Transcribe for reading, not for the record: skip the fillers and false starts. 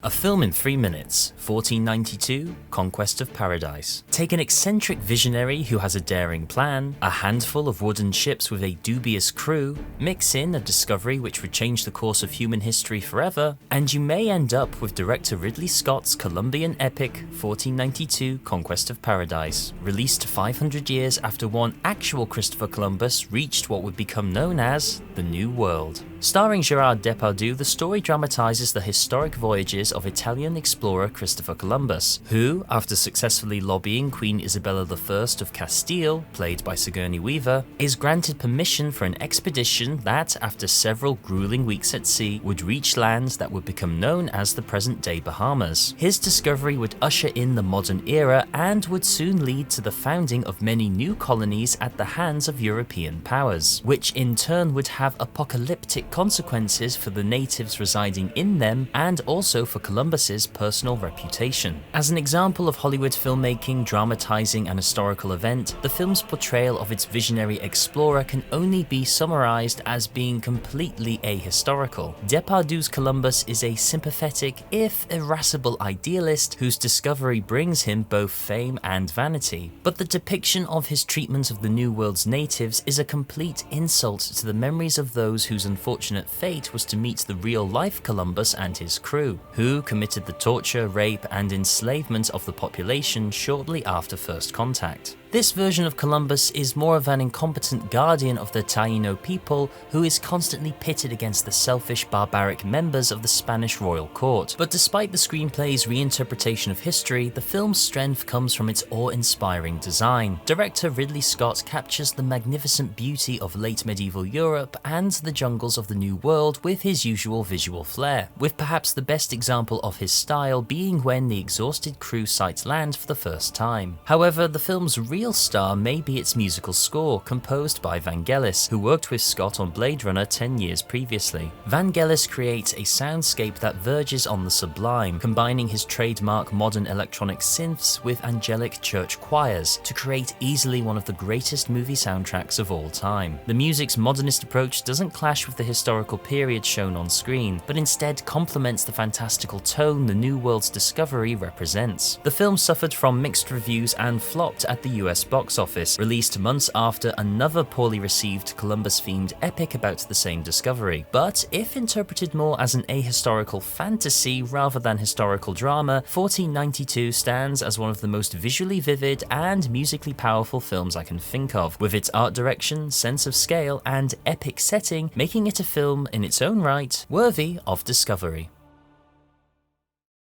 A film in 3 minutes, 1492, Conquest of Paradise. Take an eccentric visionary who has a daring plan, a handful of wooden ships with a dubious crew, mix in a discovery which would change the course of human history forever, and you may end up with director Ridley Scott's Columbian epic 1492, Conquest of Paradise, released 500 years after one actual Christopher Columbus reached what would become known as the New World. Starring Gérard Depardieu, the story dramatizes the historic voyages of Italian explorer Christopher Columbus, who, after successfully lobbying Queen Isabella I of Castile, played by Sigourney Weaver, is granted permission for an expedition that, after several grueling weeks at sea, would reach lands that would become known as the present-day Bahamas. His discovery would usher in the modern era and would soon lead to the founding of many new colonies at the hands of European powers, which in turn would have apocalyptic consequences for the natives residing in them and also for Columbus's personal reputation. As an example of Hollywood filmmaking dramatizing an historical event, the film's portrayal of its visionary explorer can only be summarized as being completely ahistorical. Depardieu's Columbus is a sympathetic, if irascible idealist whose discovery brings him both fame and vanity, but the depiction of his treatment of the New World's natives is a complete insult to the memories of those whose unfortunate fate was to meet the real-life Columbus and his crew, who committed the torture, rape, and enslavement of the population shortly after first contact. This version of Columbus is more of an incompetent guardian of the Taino people who is constantly pitted against the selfish, barbaric members of the Spanish royal court. But despite the screenplay's reinterpretation of history, the film's strength comes from its awe-inspiring design. Director Ridley Scott captures the magnificent beauty of late medieval Europe and the jungles of the New World with his usual visual flair, with perhaps the best example of his style being when the exhausted crew sight land for the first time. However, the film's real star may be its musical score, composed by Vangelis, who worked with Scott on Blade Runner 10 years previously. Vangelis creates a soundscape that verges on the sublime, combining his trademark modern electronic synths with angelic church choirs to create easily one of the greatest movie soundtracks of all time. The music's modernist approach doesn't clash with the historical period shown on screen, but instead complements the fantastical tone the New World's discovery represents. The film suffered from mixed reviews and flopped at the US box office, released months after another poorly received Columbus-themed epic about the same discovery. But if interpreted more as an ahistorical fantasy rather than historical drama, 1492 stands as one of the most visually vivid and musically powerful films I can think of, with its art direction, sense of scale, and epic setting, making it a film in its own right worthy of discovery.